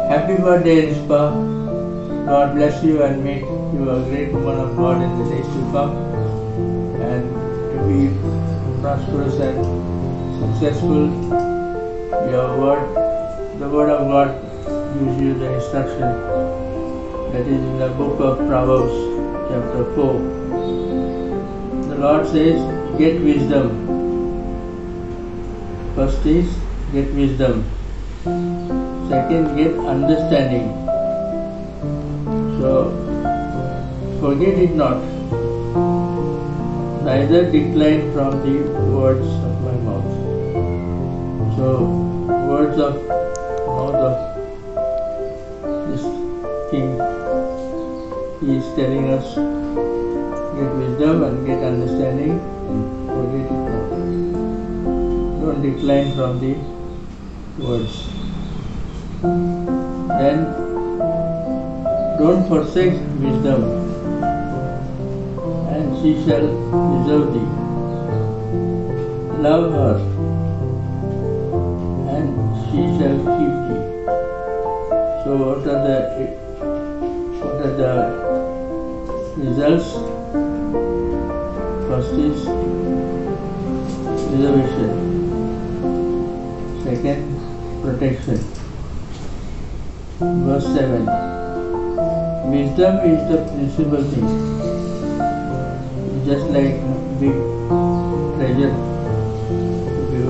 Happy birthday, Rispa. God bless you and make you a great woman of God in the days to come, and to be prosperous and successful. Your word, the word of God gives you the instruction that is in the book of Proverbs chapter 4. The Lord says, get wisdom. First is get wisdom. Second, get understanding. So, forget it not, neither decline from the words of my mouth. So, words of mouth of this king, he is telling us, get wisdom and get understanding, and forget it not. Don't decline from the words. Then, don't forsake wisdom, and she shall preserve thee. Love her, and she shall keep thee. So what are the results? First is preservation. Second, protection. Verse 7. Wisdom is the principal thing. Just like big treasure, if you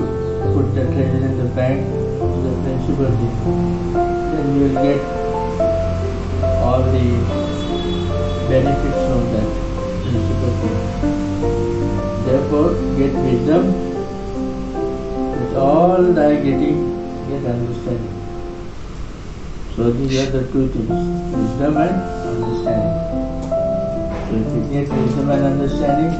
put the treasure in the bank, it's the principal thing. Then you will get all the benefits from that principal thing. Therefore, get wisdom. With all thy getting, get understanding. So these are the two things, wisdom and understanding. So if you get wisdom and understanding,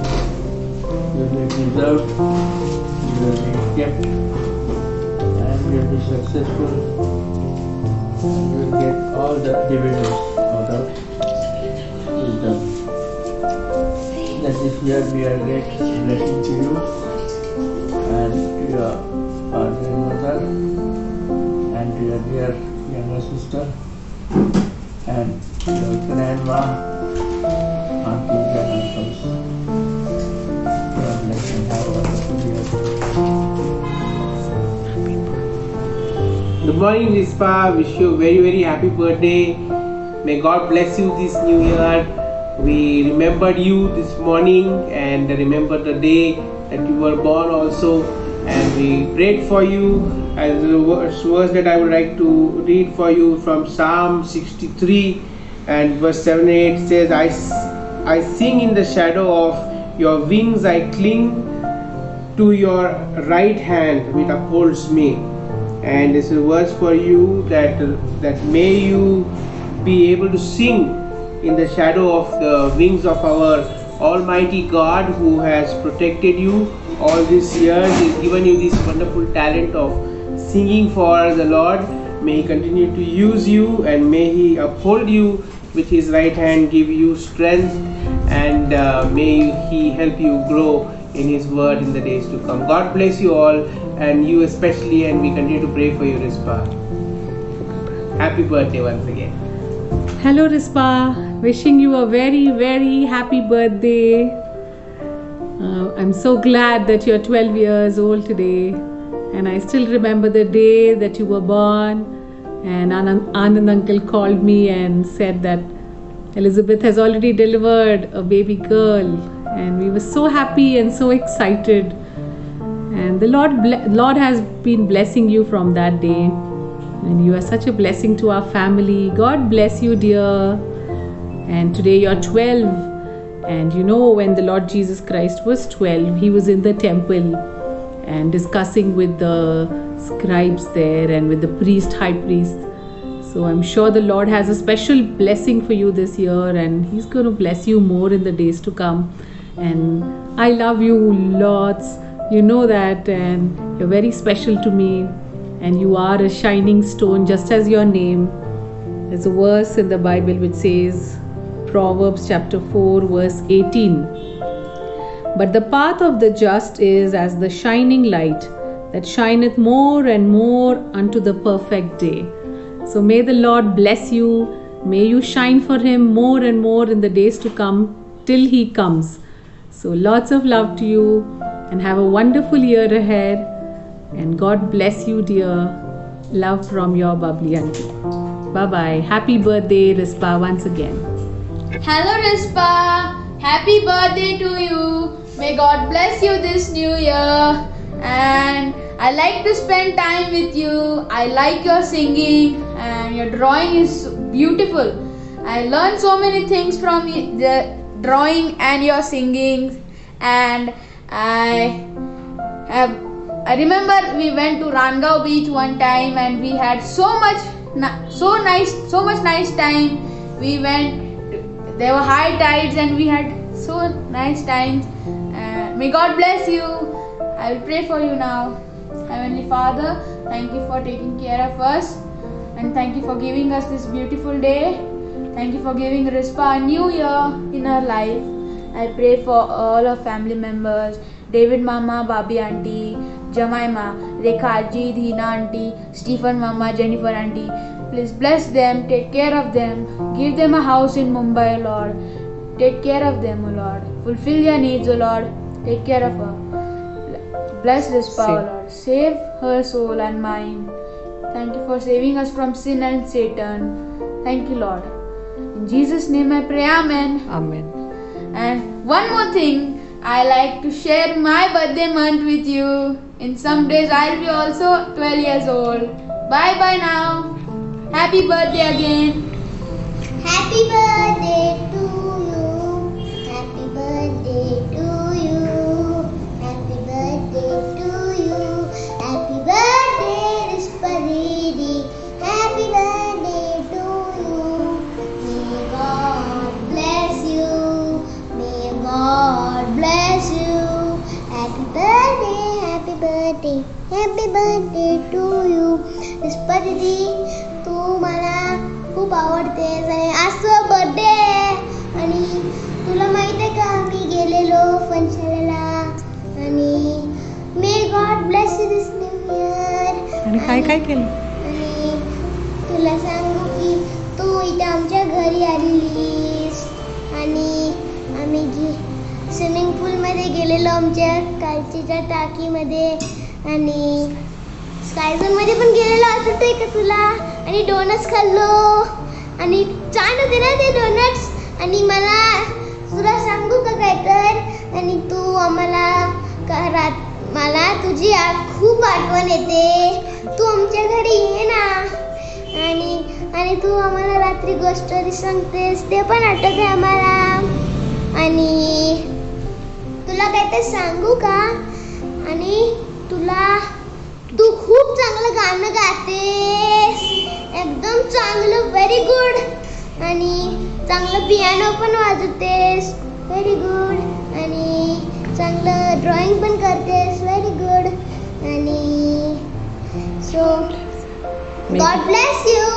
you will be preserved, you will be kept, and you will be successful, and you will get all the dividends out of wisdom. That this year be a great blessing to you and to your father and mother and to your dear younger sister and your grandma, aunties and uncles. God bless and have a wonderful year. Good morning, Rispa. Wish you a very, very happy birthday. May God bless you this new year. We remembered you this morning and remember the day that you were born also, and we prayed for you. As the verse that I would like to read for you from Psalm 63 and verse 7 and 8 says, I sing in the shadow of your wings, I cling to your right hand which upholds me. And this is a verse for you that may you be able to sing in the shadow of the wings of our Almighty God, who has protected you all these years. He's given you this wonderful talent of singing for the Lord. May He continue to use you, and may He uphold you with His right hand, give you strength, and may He help you grow in His word in the days to come. God bless you all, and you especially, and we continue to pray for you, Rispa. Happy birthday once again. Hello Rispa, wishing you a very, very happy birthday. I'm so glad that you're 12 years old today, and I still remember the day that you were born, and Anand uncle called me and said that Elizabeth has already delivered a baby girl, and we were so happy and so excited, and the Lord has been blessing you from that day, and you are such a blessing to our family. God bless you, dear. And today you're 12, and you know, when the Lord Jesus Christ was 12, He was in the temple and discussing with the scribes there and with the high priest. So I'm sure the Lord has a special blessing for you this year, and He's going to bless you more in the days to come. And I love you lots, you know that, and you're very special to me, and you are a shining stone just as your name. There's a verse in the Bible which says, Proverbs chapter 4 verse 18, but the path of the just is as the shining light that shineth more and more unto the perfect day. So may the Lord bless you. May you shine for Him more and more in the days to come till He comes. So lots of love to you and have a wonderful year ahead. And God bless you, dear. Love from your bubbly auntie. Bye-bye. Happy birthday, Rispa, once again. Hello Rispa, happy birthday to you. May God bless you this new year. And I like to spend time with you. I like your singing and your drawing is beautiful. I learned so many things from the drawing and your singing. And I remember we went to Rangao beach one time and we had so much nice time. We went. There were high tides and we had so nice times. May God bless you. I will pray for you now. Heavenly Father, thank you for taking care of us and thank you for giving us this beautiful day. Thank you for giving Rispa a new year in her life. I pray for all our family members, David Mama, Babi Auntie, Jemima, Rekha Ji, Dheena Auntie, Stephen Mama, Jennifer Auntie. Please bless them, take care of them, give them a house in Mumbai, Lord. Take care of them, O Lord. Fulfill their needs, O Lord. Take care of her. Bless Rispa, O Lord. Save her soul and mine. Thank you for saving us from sin and Satan. Thank you, Lord. In Jesus' name I pray, Amen. Amen. And one more thing, I like to share my birthday month with you. In some days I'll be also 12 years old. Bye bye now. Happy birthday again. Happy birthday to you. Happy birthday to you. Happy birthday to you. Happy birthday, Rispa Didi. Happy birthday to you. May God bless you. May God bless you. Happy birthday, happy birthday, happy birthday to you. Rispa Didi, तू मला खूप आवडतेस आणि आज तुझा birthday आहे आणि तुला माहित आहे का मी गेलेलो फंक्शनला आणि may God bless you this new year. आणि काय केलं? आणि तुला सांगू की तू इथे आमच्या घरी आलेलीस आणि आम्ही स्विमिंग पूलमध्ये गेलेलो आमच्या कालचीच्या टाकीमध्ये आणि स्काय झोनमध्ये पण गेलेलो आठवतंय का तुला आणि डोनट्स खाल्लो आणि छान होते ना ते डोनट्स. आणि मला तुला सांगू का काय तर आणि तू आम्हाला मला तुझी खूप आठवण येते. तू आमच्या घरी ये ना आणि तू आम्हाला रात्री गोष्टी सांगतेस ते पण आठवत आहे आम्हाला. आणि तुला काय तर सांगू का आणि तू खूप चांगलं गाणं गातेस, एकदम चांगलं, व्हेरी गुड. आणि चांगलं पियानो पण वाजवतेस, व्हेरी गुड. आणि चांगलं ड्रॉइंग पण करतेस, व्हेरी गुड. आणि सो गॉड ब्लेस यू.